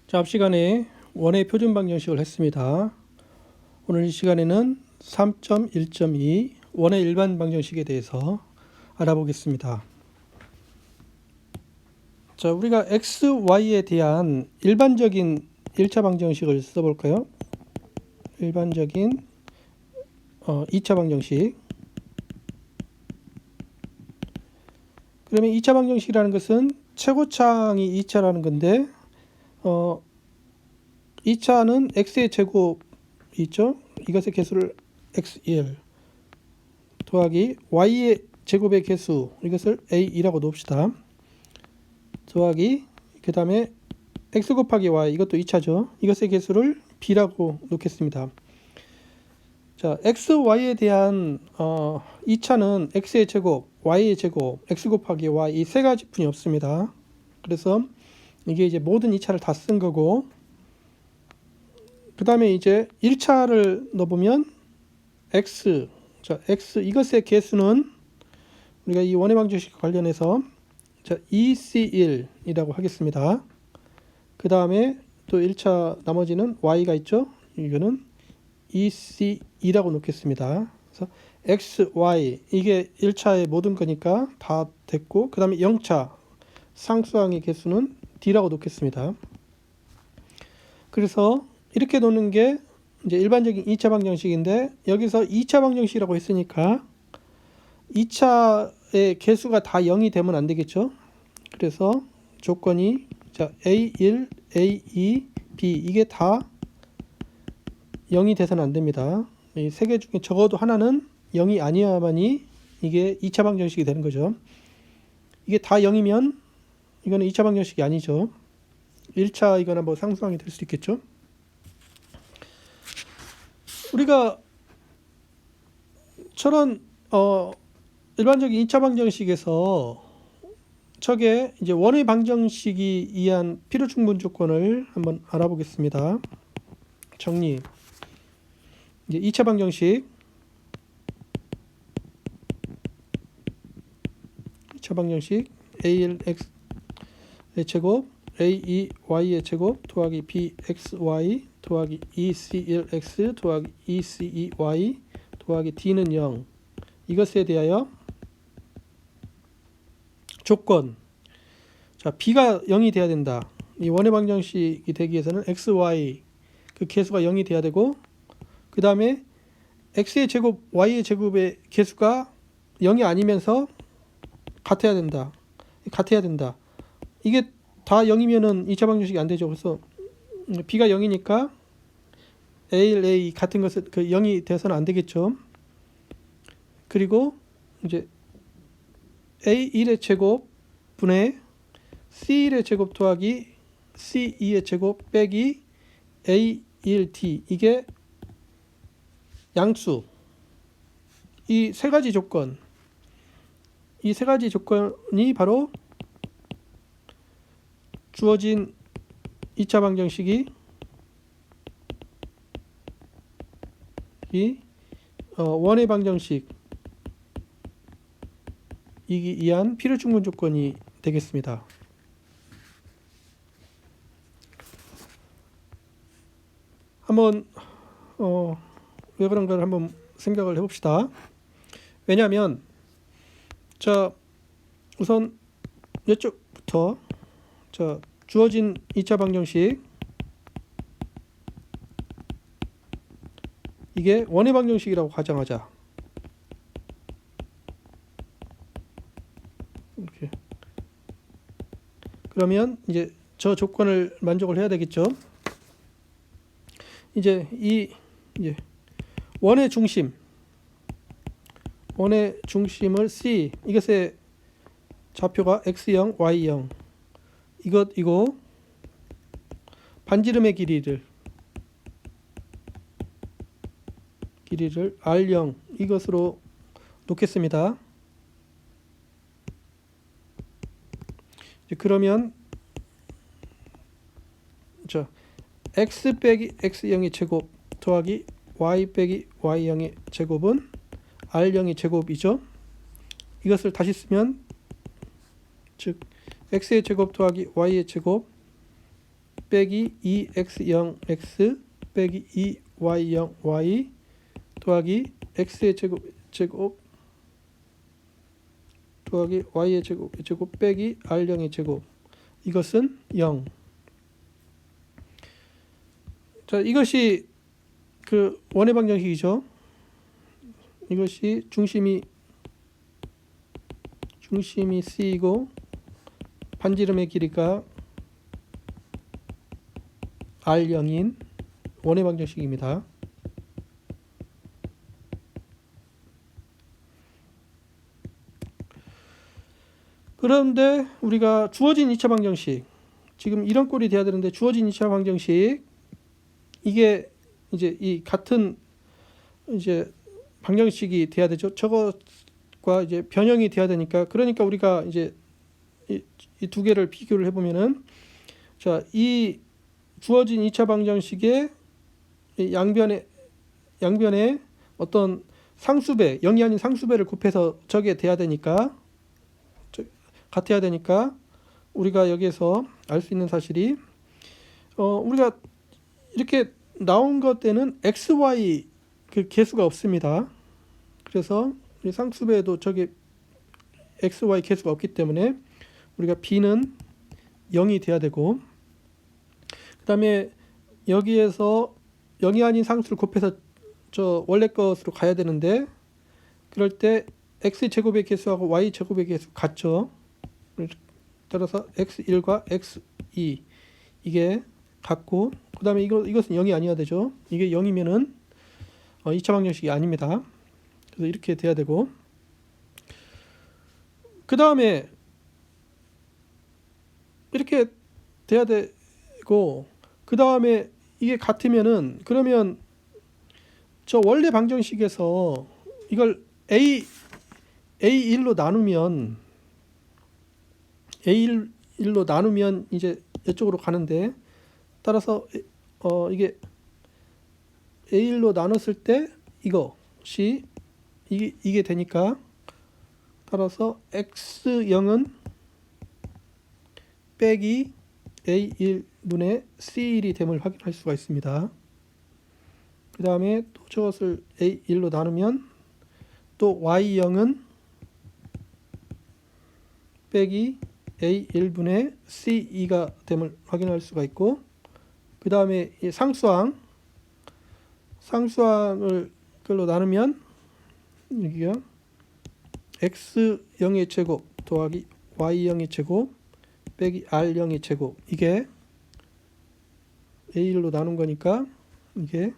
자, 앞 시간에 원의 표준 방정식을 했습니다. 오늘 이 시간에는 3.1.2 원의 일반 방정식에 대해서 알아보겠습니다. 자, 우리가 x, y에 대한 일반적인 1차 방정식을 써볼까요? 일반적인 2차 방정식. 그러면 2차 방정식이라는 것은 최고차항이 2차라는 건데 2차는 x의 제곱이 있죠. 이것의 개수를 x1 더하기 y의 제곱의 개수, 이것을 a2라고 놓읍시다. 더하기 그 다음에 x 곱하기 y, 이것도 2차죠. 이것의 개수를 b라고 놓겠습니다. 자, x, y에 대한 2차는 x의 제곱, y의 제곱, x 곱하기 y 이 세 가지 뿐이 없습니다. 그래서 이게 이제 모든 2차를 다 쓴 거고, 그 다음에 이제 1차를 넣어보면 x, 자, x 이것의 개수는 우리가 이 원의 방정식 관련해서 자, EC1이라고 하겠습니다. 그 다음에 또 1차 나머지는 y가 있죠. 이거는 EC2라고 놓겠습니다. 그래서 x, y 이게 1차의 모든 거니까 다 됐고, 그 다음에 0차 상수항의 개수는 d라고 놓겠습니다. 그래서 이렇게 놓는 게 이제 일반적인 2차 방정식인데, 여기서 2차 방정식이라고 했으니까 2차의 개수가 다 0이 되면 안 되겠죠. 그래서 조건이 자, A1, A2, B 이게 다 0이 돼서는 안 됩니다. 이 세 개 중에 적어도 하나는 0이 아니어야만이 이게 2차 방정식이 되는 거죠. 이게 다 0이면 이거는 2차 방정식이 아니죠. 1차 이거나 뭐 상수항이 될 수 있겠죠. 우리가 저런 일반적인 2차 방정식에서 저게 이제 원의 방정식이 이해한 필요 충분 조건을 한번 알아보겠습니다. 정리. 이제 2차 방정식. 2차 방정식 A1x의 제곱 A2y의 제곱 더하기 bxy 더하기 EC1x 더하기 EC2y 더하기 d는 0. 이것에 대하여 조건. 자, b가 0이 돼야 된다. 이 원의 방정식이 되기 위해서는 x, y 그 개수가 0이 돼야 되고, 그 다음에 x의 제곱, y의 제곱의 개수가 0이 아니면서 같아야 된다. 이게 다 0이면은 2차 방정식이 안 되죠. 그래서 b가 0이니까 a, a 같은 것은 그 0이 돼서는 안 되겠죠. 그리고 이제 a1의 제곱 분의 c1의 제곱 더하기 c2의 제곱 빼기 a1t, 이게 양수. 이 세 가지 조건, 이 세 가지 조건이 바로 주어진 2차 방정식이 원의 방정식 이기 이한 필요 충분 조건이 되겠습니다. 한번 왜 그런가를 한번 생각을 해봅시다. 왜냐하면 자, 우선 이쪽부터 자, 주어진 2차 방정식 이게 원의 방정식이라고 가정하자. 이렇게. 그러면 이제 저 조건을 만족을 해야 되겠죠. 이제 이제 원의 중심을 C, 이것의 좌표가 x0, y0, 이거 반지름의 길이를 R0 이것으로 놓겠습니다. 그러면 자, x 빼기 x0의 제곱 더하기 y 빼기 y0의 제곱은 R0의 제곱이죠. 이것을 다시 쓰면 즉 x의 제곱 더하기 y의 제곱 빼기 2x0x 빼기 2y0y 더하기 x의 제곱 더하기 y의 제곱 빼기 r0의 제곱, 이것은 0. 자, 이것이 그 원의 방정식이죠. 이것이 중심이 C이고 반지름의 길이가 R0인 원의 방정식입니다. 그런데 우리가 주어진 2차 방정식, 지금 이런 꼴이 돼야 되는데 주어진 2차 방정식, 이게 이제 이 같은 이제 방정식이 돼야 되죠. 저것과 이제 변형이 돼야 되니까, 그러니까 우리가 이제 이 두 개를 비교를 해보면은, 자, 이 주어진 2차 방정식의 양변에 어떤 상수배, 0이 아닌 상수배를 곱해서 저게 돼야 되니까, 같아야 되니까, 우리가 여기에서 알 수 있는 사실이, 우리가 이렇게 나온 것 때는 xy 그 개수가 없습니다. 그래서 우리 상수배에도 저게 xy 개수가 없기 때문에 우리가 b는 0이 돼야 되고, 그 다음에 여기에서 0이 아닌 상수를 곱해서 저 원래 것으로 가야 되는데, 그럴 때 x 제곱의 개수하고 y 제곱의 개수 같죠. 따라서 x1과 x2 이게 같고, 그 다음에 이것은 0이 아니어야 되죠. 이게 0이면은 2차 방정식이 아닙니다. 그래서 이렇게 돼야 되고, 그 다음에 이렇게 돼야 되고, 그 다음에 이게 같으면은, 그러면 저 원래 방정식에서 이걸 A1로 나누면 이제 이쪽으로 가는데, 따라서 이게 A1로 나눴을 때 이것이 이게 되니까, 따라서 x0은 빼기 A1분의 C1이 됨을 확인할 수가 있습니다. 그 다음에 또 저것을 A1로 나누면 또 Y0은 빼기 A1분의 C2가 됨을 확인할 수가 있고, 그 다음에 이 상수항을 그걸로 나누면 여기가 x0의 제곱 더하기 y0의 제곱 빼기 r0의 제곱, 이게 a1로 나눈 거니까 이게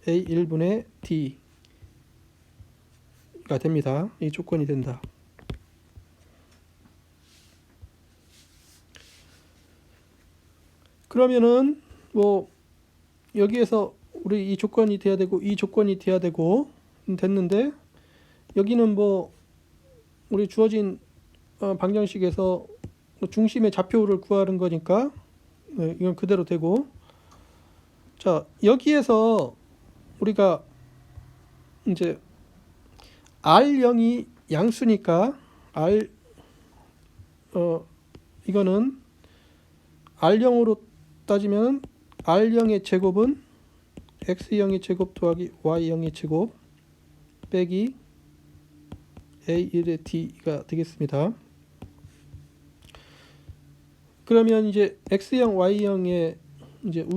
a1분의 d가 됩니다. 이 조건이 된다. 그러면은 뭐 여기에서 우리 이 조건이 돼야 되고 이 조건이 돼야 되고 됐는데, 여기는 뭐 우리 주어진 방정식에서 중심의 좌표를 구하는 거니까 이건 그대로 되고, 자, 여기에서 우리가 이제 R0이 양수니까 이거는 R0으로 따지면 R0의 제곱은 X0의 제곱 더하기 Y0의 제곱 빼기 A1의 D가 되겠습니다. 그러면 이제 X0, Y0의 이제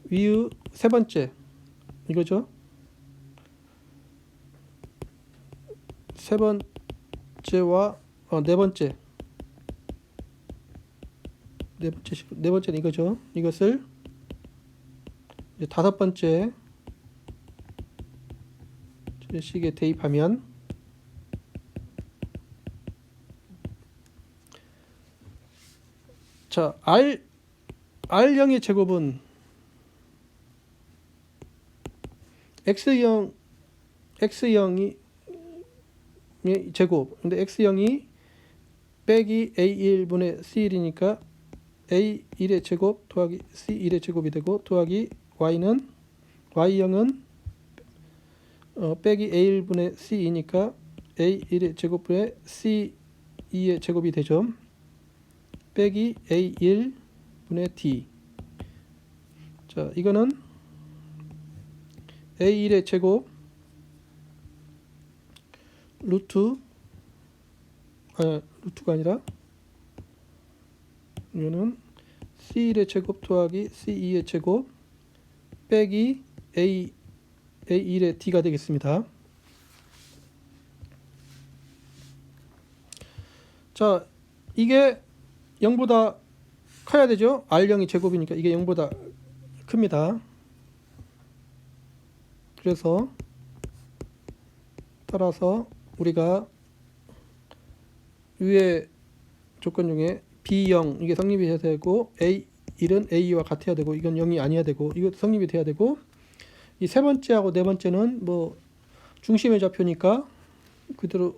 위의 세 번째 이거죠. 세 번째와 네 번째는 이거죠. 이것을 이제 다섯 번째 식에 대입하면, 자, R0의 제곱은 X0이 제곱, 근데 X0이 빼기 A1분의 C1이니까 A1의 제곱 더하기 C1의 제곱이 되고, 더하기 Y0은 빼기 A1분의 C2니까 A1의 제곱분의 C2의 제곱이 되죠. 빼기 A1분의 D. 자, 이거는 A1의 제곱 루트가 아니라 이거는 C1의 제곱 더하기 C2의 제곱 빼기 A1의 D가 되겠습니다. 자, 이게 0보다 커야 되죠. R0이 제곱이니까 이게 0보다 큽니다. 그래서 따라서 우리가 위의 조건 중에 B0 이게 성립이 해야 되고 A1은 A와 같아야 되고 이건 0이 아니어야 되고 이것도 성립이 돼야 되고 이 세 번째하고 네 번째는 뭐 중심의 좌표니까 그대로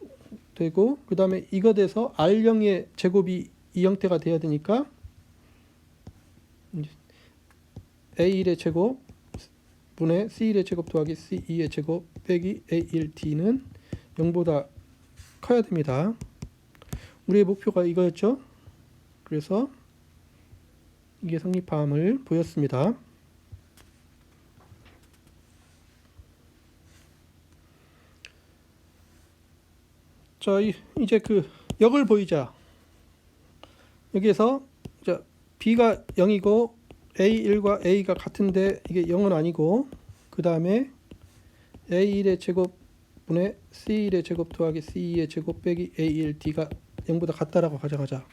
되고 그 다음에 이거 돼서 R0의 제곱이 이 형태가 돼야 되니까 A1의 제곱 분의 C1의 제곱 더하기 C2의 제곱 빼기 A1D는 0보다 커야 됩니다. 우리의 목표가 이거였죠. 그래서 이게 성립함을 보였습니다. 자, 이제 그 역을 보이자. 여기에서 자, B가 0이고 A1과 A가 같은데 이게 0은 아니고 그 다음에 A1의 제곱 분의 C1의 제곱 더하기 C2의 제곱 빼기 A1D가 0보다 같다라고 가져가자.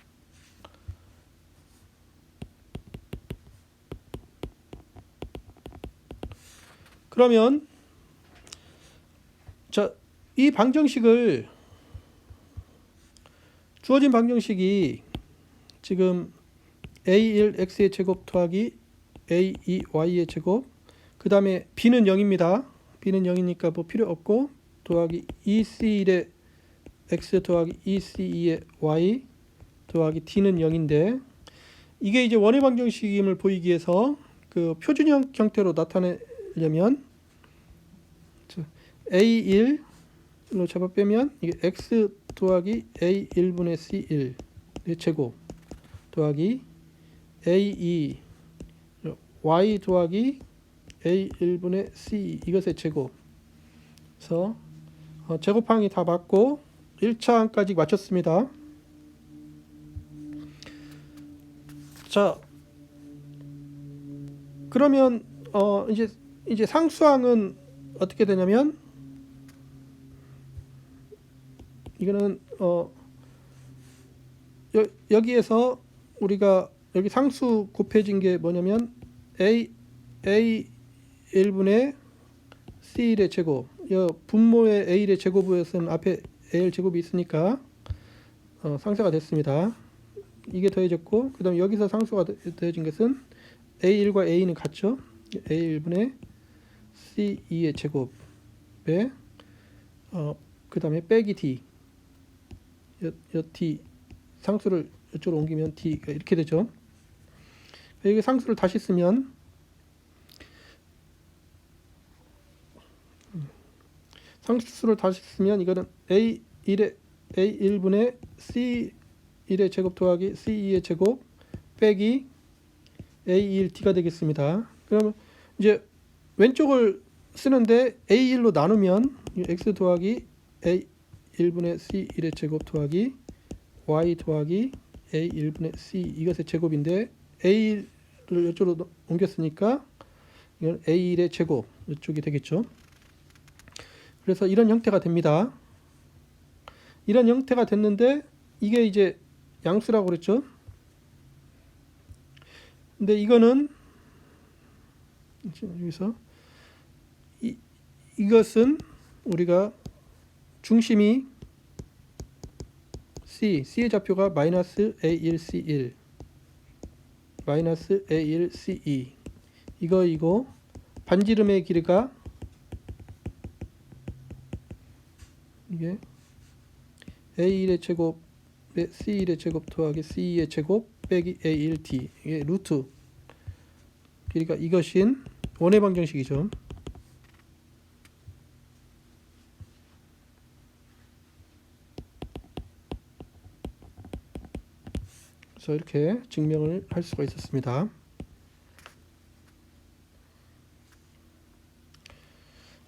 그러면 자, 이 방정식을 주어진 방정식이 지금 A1x의 제곱 더하기 A2y의 제곱 그 다음에 B는 0입니다. B는 0이니까 뭐 필요 없고 더하기 2C1의 x 더하기 2C2의 y 더하기 D는 0인데 이게 이제 원의 방정식임을 보이기 위해서 그 표준형 형태로 나타내려면 A1로 잡아 빼면 이게 x 더하기 A1분의 C1의 제곱 더하기 A2 y 더하기 A1분의 C 이것의 제곱 그래서 제곱항이 다 맞고 1차항까지 맞췄습니다. 자, 그러면 이제 상수항은 어떻게 되냐면 이거는 여기에서 우리가 여기 상수 곱해진 게 뭐냐면 A1분의 C1의 제곱 분모의 A1의 제곱에서는 앞에 AL 제곱이 있으니까 상쇄가 됐습니다. 이게 더해졌고 그 다음에 여기서 상수가 더해진 것은 A1과 A는 같죠. A1분의 C2의 제곱에 그 다음에 빼기 D D 상수를 이쪽으로 옮기면 D가 이렇게 되죠. 여기 상수를 다시 쓰면 이거는 A1분의 C1의 제곱 더하기 C2의 제곱 빼기 A1D가 되겠습니다. 그러면 이제 왼쪽을 쓰는데 A1로 나누면 X 더하기 A1분의 C1의 제곱 더하기 Y 더하기 A1분의 C 이것의 제곱인데 A를 이쪽으로 옮겼으니까 이건 A1의 제곱 이쪽이 되겠죠. 그래서 이런 형태가 됩니다. 이런 형태가 됐는데 이게 이제 양수라고 그랬죠. 근데 이거는 여기서 이것은 우리가 중심이 C의 좌표가 마이너스 A1C1 마이너스 A1C2 이거 반지름의 길이가 이게 A1의 제곱 C1의 제곱 더하기 C2의 제곱 빼기 A1D 이게 루트 길이가 이것인 원의 방정식이죠. 그래서 이렇게 증명을 할 수가 있었습니다.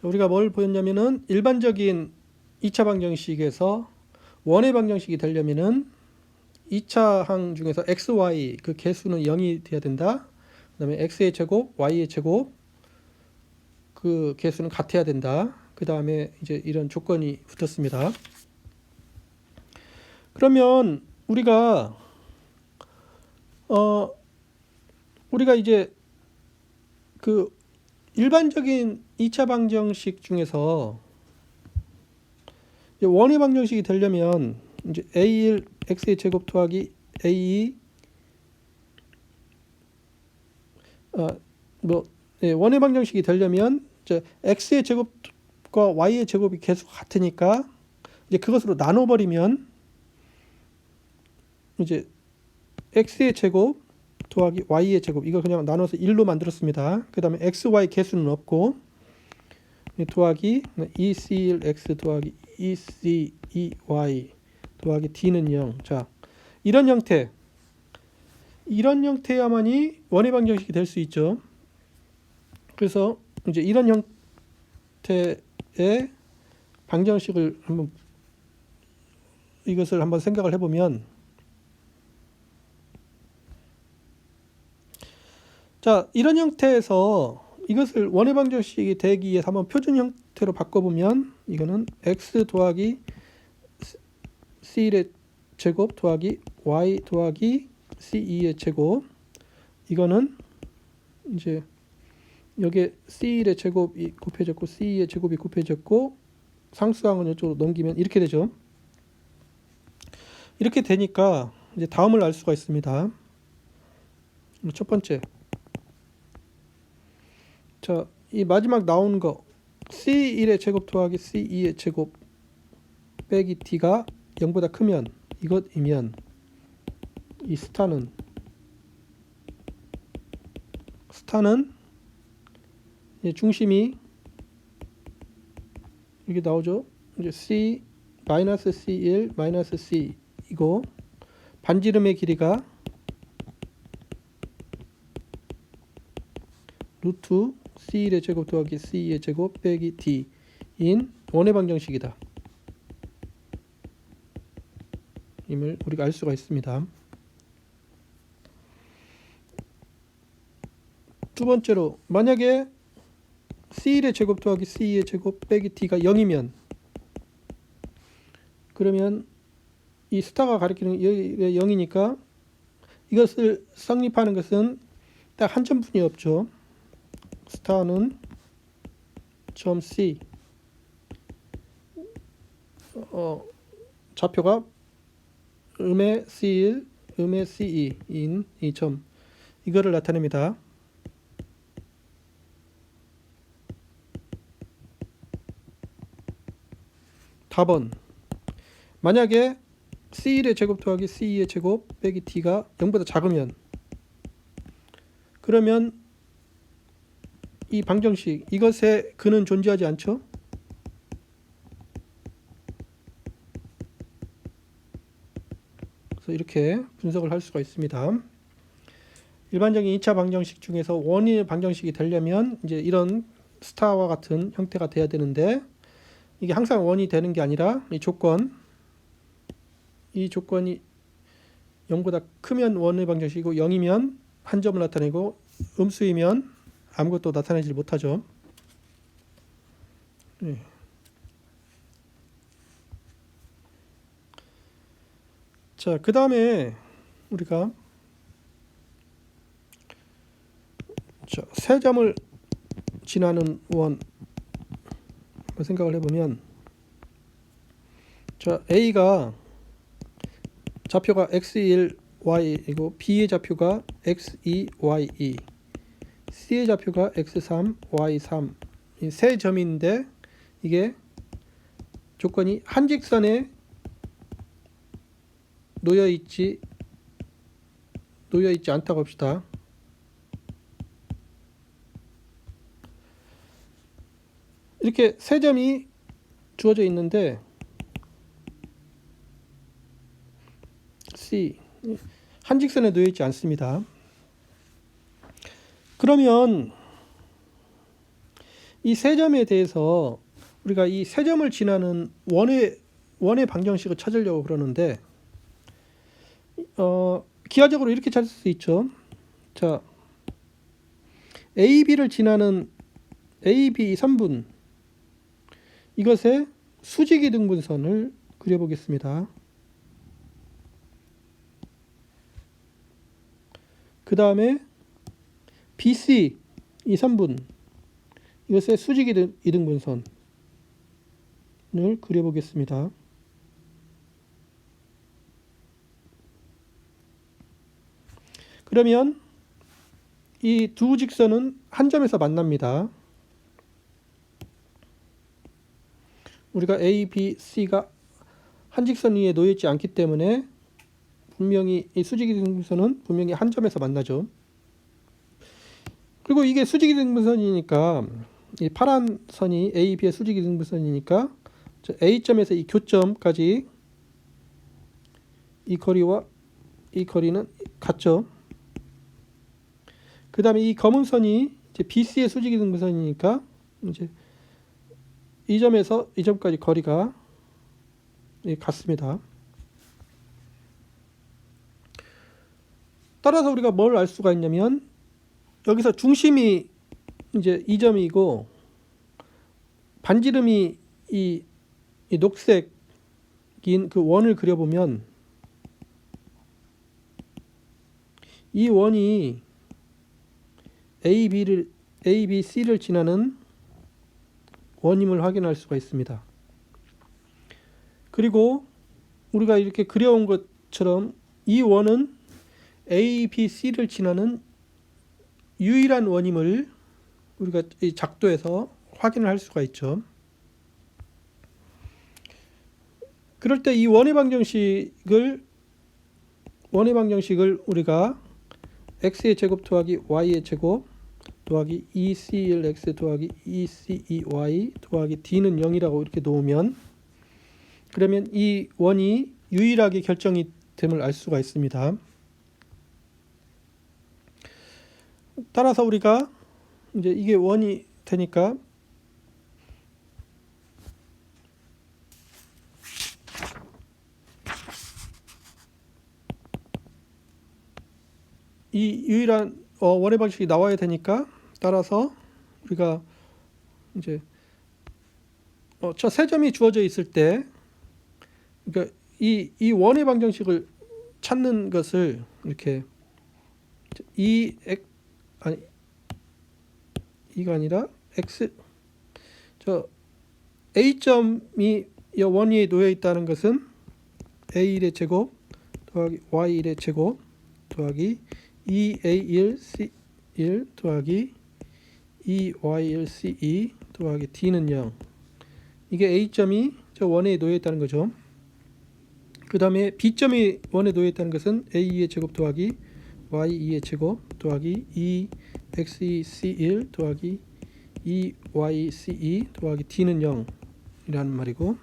우리가 뭘 보였냐면은 일반적인 2차 방정식에서 원의 방정식이 되려면은 2차 항 중에서 x, y 그 개수는 0이 돼야 된다. 그 다음에 x의 제곱, y의 제곱 그 개수는 같아야 된다. 그 다음에 이제 이런 조건이 붙었습니다. 그러면 우리가 이제 그 일반적인 2차 방정식 중에서 원의 방정식이 되려면 이제 a1 x의 제곱 더하기 a2 원의 방정식이 되려면 이제 x의 제곱과 y의 제곱이 계속 같으니까 이제 그것으로 나눠버리면 이제 x의 제곱 더하기 y의 제곱 이거 그냥 나눠서 1로 만들었습니다. 그 다음에 x, y 개수는 없고 더하기 2c1x 더하기 2c2y 더하기 d는 0. 자, 이런 형태야만이 원의 방정식이 될 수 있죠. 그래서 이제 이런 형태의 방정식을 이것을 한번 생각을 해보면, 자, 이런 형태에서 이것을 원의 방정식이 되기 위해서 한번 표준 형태로 바꿔보면 이거는 x 더하기 c1의 제곱 더하기 y 더하기 c2의 제곱, 이거는 이제 여기에 c1의 제곱이 곱해졌고 c2의 제곱이 곱해졌고 상수항은 이쪽으로 넘기면 이렇게 되죠. 이렇게 되니까 이제 다음을 알 수가 있습니다. 첫 번째, 자, 이 마지막 나오는 거 c1의 제곱 더하기 c2의 제곱 빼기 d가 0보다 크면 이것이면 이 스타는 중심이 이게 나오죠. 이제 c 마이너스 c1 마이너스 c 이고 반지름의 길이가 루트 c1의 제곱 더하기 c2의 제곱 빼기 d인 원의 방정식이다. 임을 우리가 알 수가 있습니다. 두 번째로, 만약에 c1의 제곱 더하기 c2의 제곱 빼기 d가 0이면 그러면 이 스타가 가리키는 게 0이니까 이것을 성립하는 것은 딱 한 점뿐이 없죠. 스타는 점 C 좌표가 음의 C1, 음의 C2인 이 점, 이거를 나타냅니다. 답은 만약에 C1의 제곱 더하기 C2의 제곱 빼기 D가 0보다 작으면, 그러면 이 방정식 이것에 근은 존재하지 않죠. 그래서 이렇게 분석을 할 수가 있습니다. 일반적인 2차 방정식 중에서 원의 방정식이 되려면 이제 이런 스타와 같은 형태가 돼야 되는데, 이게 항상 원이 되는 게 아니라 이 조건이 0보다 크면 원의 방정식이고 0이면 한 점을 나타내고 음수이면 아무것도 나타내지 못하죠. 네. 자, 그 다음에 우리가 세 점을 지나는 원 생각을 해보면, 자, A가 좌표가 x1, y이고 B의 좌표가 x2, y2, C의 좌표가 x3, y3 이 세 점인데 이게 조건이 한 직선에 놓여 있지 않다고 합시다. 이렇게 세 점이 주어져 있는데 C 한 직선에 놓여 있지 않습니다. 그러면 이 세 점에 대해서 우리가 이 세 점을 지나는 원의 방정식을 찾으려고 그러는데 기하적으로 이렇게 찾을 수 있죠. 자, AB를 지나는 AB 3분 이것의 수직이 등분선을 그려보겠습니다. 그 다음에 BC 이 3분 이것의 수직이 이등분선을 그려보겠습니다. 그러면 이 두 직선은 한 점에서 만납니다. 우리가 A, B, C가 한 직선 위에 놓여 있지 않기 때문에 분명히 이 수직이 등분선은 분명히 한 점에서 만나죠. 그리고 이게 수직이 등분선이니까 이 파란 선이 A, B의 수직이 등분선이니까 A점에서 이 교점까지 이 거리와 이 거리는 같죠. 그 다음에 이 검은 선이 이제 BC의 수직이 등분선이니까 이제 이 점에서 이 점까지 거리가 같습니다. 따라서 우리가 뭘 알 수가 있냐면 여기서 중심이 이제 이 점이고 반지름이 이 녹색인 그 원을 그려보면 이 원이 A, B, C를 지나는 원임을 확인할 수가 있습니다. 그리고 우리가 이렇게 그려온 것처럼 이 원은 A, B, C를 지나는 유일한 원임을 우리가 이 작도에서 확인을 할 수가 있죠. 그럴 때 이 원의 방정식을 우리가 x의 제곱 더하기 y의 제곱 더하기 2c1x 더하기 2c2y 더하기 d는 0이라고 이렇게 놓으면 그러면 이 원이 유일하게 결정이 됨을 알 수가 있습니다. 따라서 우리가 이제 이게 원이 되니까 이 유일한 원의 방식이 나와야 되니까 따라서 우리가 이제 저 세 점이 주어져 있을 때 그러니까 이 원의 방정식을 찾는 것을 이렇게 이가 아니라 x 저 A점이 원 위에 놓여 있다는 것은 A1의 제곱 더하기 Y1의 제곱 더하기 2A1 C1 더하기 2Y1 C2 더하기 D는 0 이게 A점이 저 원에 놓여 있다는 거죠. 그 다음에 B점이 원에 놓여 있다는 것은 A2의 제곱 더하기 Y2의 제곱 더하기 2X2 C1 더하기 2Y C2 더하기 D는 0이라는 말이고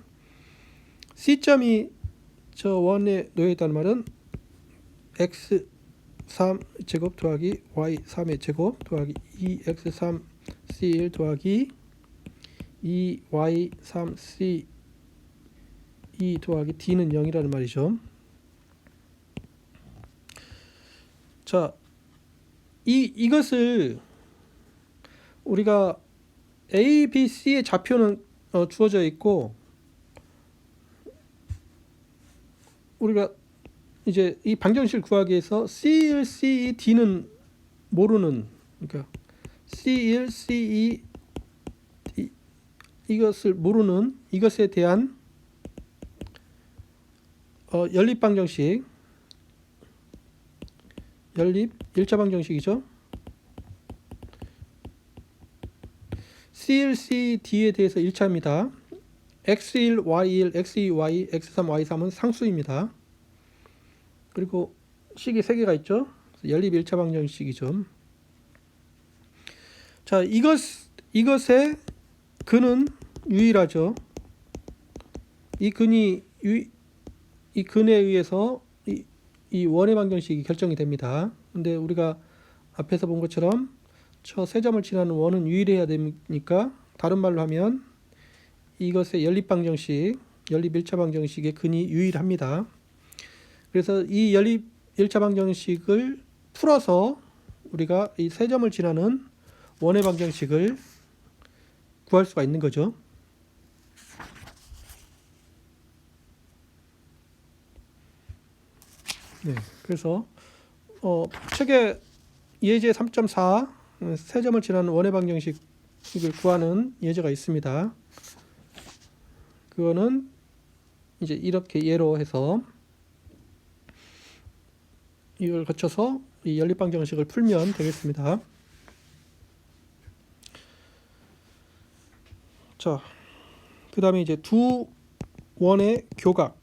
C점이 저 원에 놓여 있다는 말은 X3 제곱 더하기 Y3의 제곱 더하기 2X3 C1 더하기 2Y3 C2 더하기 D는 0이라는 말이죠. 자, 이것을 우리가 A, B, C의 좌표는 주어져 있고 우리가 이제 이 방정식을 구하기 위해서 C1, C2, D는 모르는 그러니까 C1, C2 D, 이것을 모르는 이것에 대한 연립 방정식 연립 1차 방정식이죠. C1, CD에 대해서 1차입니다. X1, Y1, X2, Y, X3, Y3은 상수입니다. 그리고 식이 3개가 있죠. 연립 1차 방정식이죠. 자, 이것의 근은 유일하죠. 이 근에 의해서 이 원의 방정식이 결정이 됩니다. 근데 우리가 앞에서 본 것처럼 저 세 점을 지나는 원은 유일해야 되니까 다른 말로 하면 이것의 연립방정식, 연립1차 방정식의 근이 유일합니다. 그래서 이 연립1차 방정식을 풀어서 우리가 이 세 점을 지나는 원의 방정식을 구할 수가 있는 거죠. 네, 그래서 책에 예제 3.4 세 점을 지나는 원의 방정식을 구하는 예제가 있습니다. 그거는 이제 이렇게 예로 해서 이걸 거쳐서 이 연립방정식을 풀면 되겠습니다. 자, 그 다음에 이제 두 원의 교각.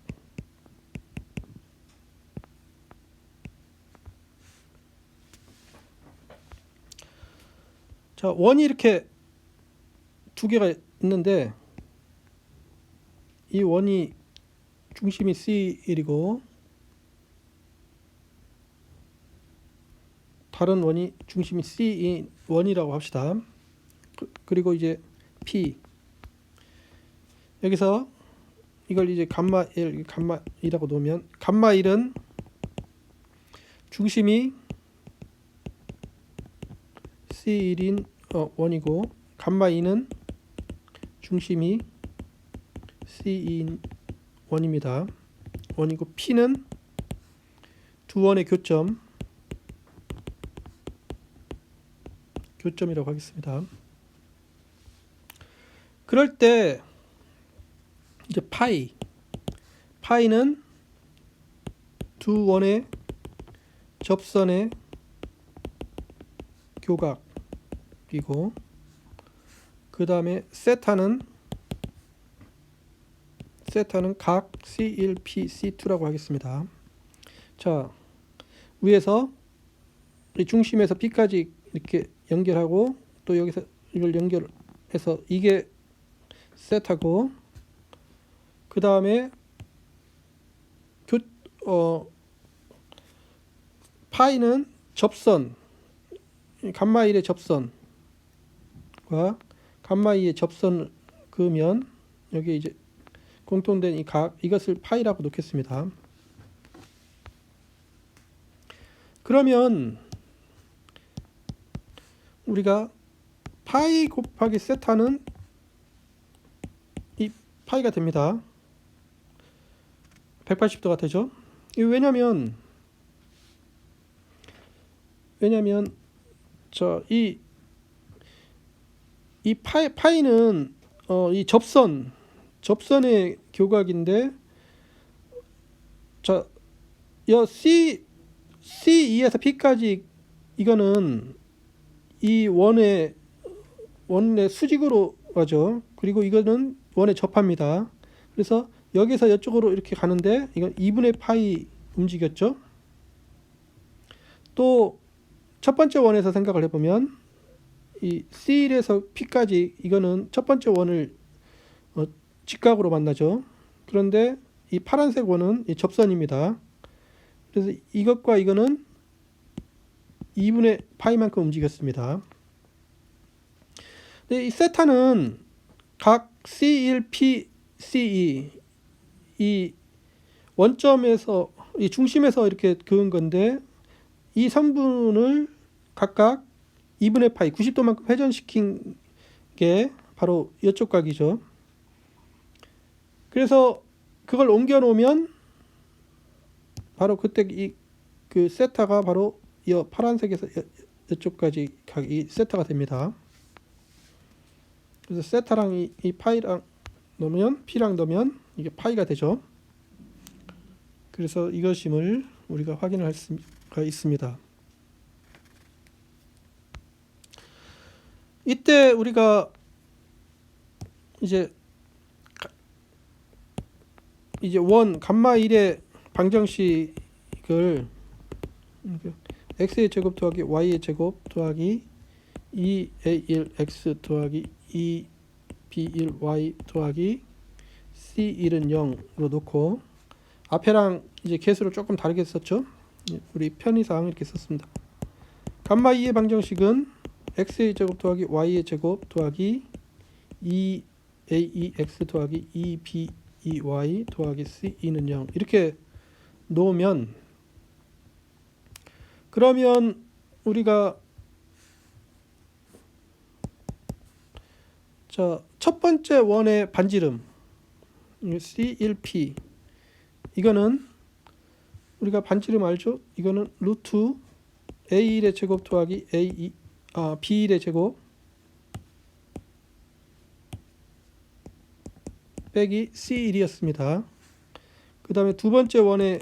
자, 원이 이렇게 두 개가 있는데 이 원이 중심이 C1이고 다른 원이 중심이 C1이라고 합시다. 그리고 이제 P 여기서 이걸 이제 감마 1, 감마 2라고 놓으면 감마 1은 중심이 C1인 원이고 감마 2는 중심이 C2인 원입니다. 원이고 P는 두 원의 교점이라고 하겠습니다. 그럴 때 이제 파이는 두 원의 접선의 교각이고 그 다음에 세타는 각 C1, P, C2라고 하겠습니다. 자, 위에서 이 중심에서 P까지 이렇게 연결하고 또 여기서 이걸 연결해서 이게 세타고 그 다음에 파이는 접선 감마 1의 접선과 감마 2의 접선을 그으면 여기 이제 공통된 이 각 이것을 파이라고 놓겠습니다. 그러면 우리가 파이 곱하기 세타는 이 파이가 됩니다. 180도가 되죠. 왜냐면 이 파이는 이 접선의 교각인데 자, C2에서 P까지 이거는 이 원의 수직으로 가죠. 그리고 이거는 원에 접합니다. 그래서 여기서 이쪽으로 이렇게 가는데 이건 2분의 파이 움직였죠. 또 첫 번째 원에서 생각을 해보면 이 C1에서 P까지 이거는 첫 번째 원을 직각으로 만나죠. 그런데 이 파란색 원은 이 접선입니다. 그래서 이것과 이거는 2분의 파이만큼 움직였습니다. 근데 이 세타는 각 C1, P, C2 이 원점에서 이 중심에서 이렇게 그은 건데 이 선분을 각각 2분의 파이 90도만큼 회전시킨 게 바로 이쪽 각이죠. 그래서 그걸 옮겨 놓으면 바로 그때 그 세타가 바로 이 파란색에서 이쪽까지 각이 세타가 됩니다. 그래서 세타랑 이 파이랑 넣으면 P랑 넣으면 이게 파이가 되죠. 그래서 이것임을 우리가 확인할 수가 있습니다. 이때 우리가 이제 원 감마 1의 방정식을 x의 제곱 더하기 y의 제곱 더하기 2a1x 더하기 2b1y 더하기 c1은 0으로 놓고 앞에랑 이제 개수를 조금 다르게 썼죠. 우리 편의상 이렇게 썼습니다. 감마 2의 방정식은 x의 제곱 더하기 y의 제곱 더하기 2ax 더하기 2by 더하기 c는 0 이렇게 놓으면, 그러면 우리가 첫 번째 원의 반지름 C1P, 이거는 우리가 반지름 알죠? 이거는 루트 A1의 제곱 더하기 B1의 제곱 빼기 C1이었습니다. 그 다음에 두 번째 원의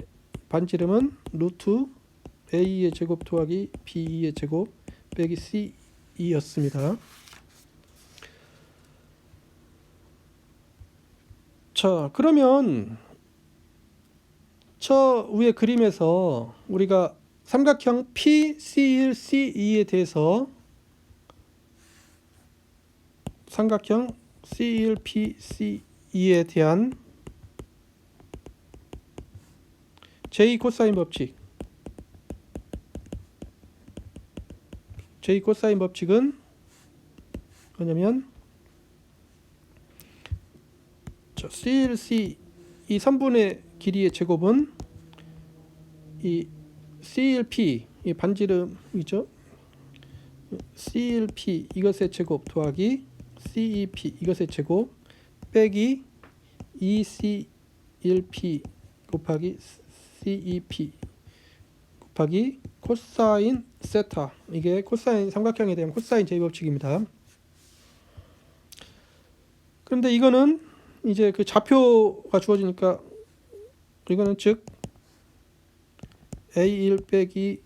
반지름은 루트 A2의 제곱 더하기 B2의 제곱 빼기 C2였습니다. 자, 그러면 저 위에 그림에서 우리가 삼각형 PCL, C2에 대해서 삼각형 CL, PC2에 대한 j 코사인 법칙, j 코사인 법칙은 뭐냐면 CLC 이 선분의 길이의 제곱은 이 CLP 이 반지름이죠. CLP 이것의 제곱 더하기 CEP 이것의 제곱 빼기 ECLP 곱하기 CEP 곱하기 코사인 세타, 이게 코사인 삼각형에 대한 코사인 제2법칙입니다. 그런데 이거는 이제 그 좌표가 주어지니까 이거는 즉 A1 빼기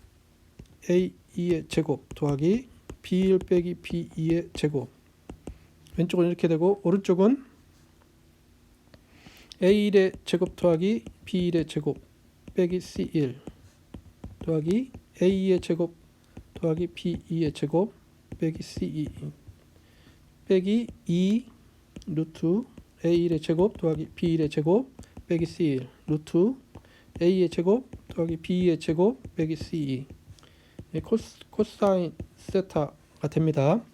A2의 제곱 더하기 B1 빼기 B2의 제곱, 왼쪽은 이렇게 되고 오른쪽은 A1의 제곱 더하기 B1의 제곱 빼기 C1 더하기 A2의 제곱 더하기 B2의 제곱 빼기 C2 빼기 2 루트 A1의 제곱 더하기 B1의 제곱 빼기 C1 루트 A의 제곱 더하기 B의 제곱 빼기 C2 코사인 세타가 됩니다.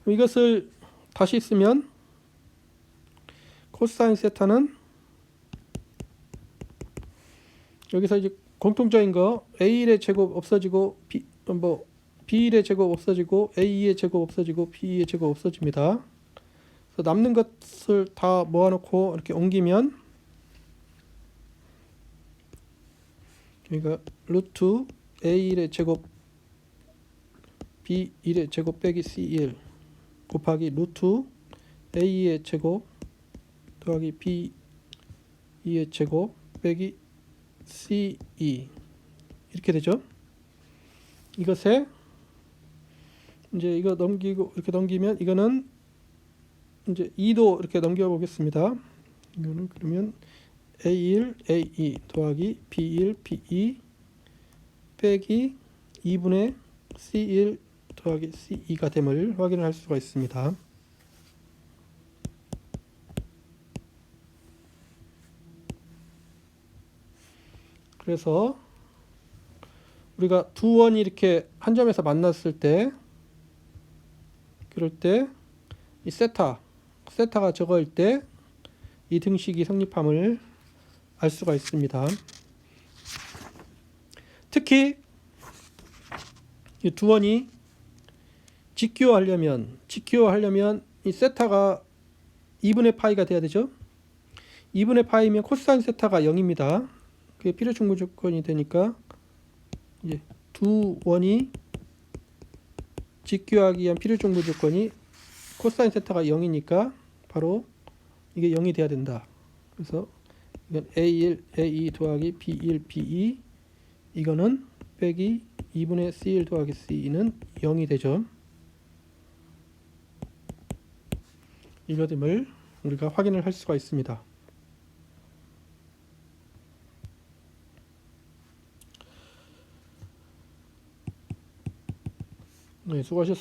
이것을 다시 쓰면 코사인 세타는 여기서 이제 공통적인 거 A1의 제곱 없어지고 B1의 제곱 없어지고 A2의 제곱 없어지고 B2의 제곱 없어집니다. 그래서 남는 것을 다 모아놓고 이렇게 옮기면 그러니까 루트 A1의 제곱 B1의 제곱 빼기 C1 곱하기 루트 A의 제곱 더하기 B2의 제곱 빼기 C2 이렇게 되죠. 이것에 이제 이거 넘기고 이렇게 넘기면 이거는 이제 2도 이렇게 넘겨 보겠습니다. 이거는 그러면 A1 A2 더하기 B1 B2 빼기 2분의 C1 더하기 C2가 됨을 확인할 수가 있습니다. 그래서 우리가 두 원이 이렇게 한 점에서 만났을 때, 그럴 때 이 세타가 저거일 때 이 등식이 성립함을 알 수가 있습니다. 특히 이 두 원이 직교하려면 이 세타가 2분의 파이가 돼야 되죠. 2분의 파이면 코사인 세타가 0입니다. 그게 필요 충분 조건이 되니까 이제 두 원이 직교하기 위한 필요 충분 조건이 코사인 세타가 0이니까 바로 이게 0이 돼야 된다. 그래서 이건 A1 A2 더하기 B1 B2 이거는 빼기 2분의 C1 더하기 C는 0이 되죠. 이것임을 우리가 확인을 할 수가 있습니다. 네, 수고하셨습니다.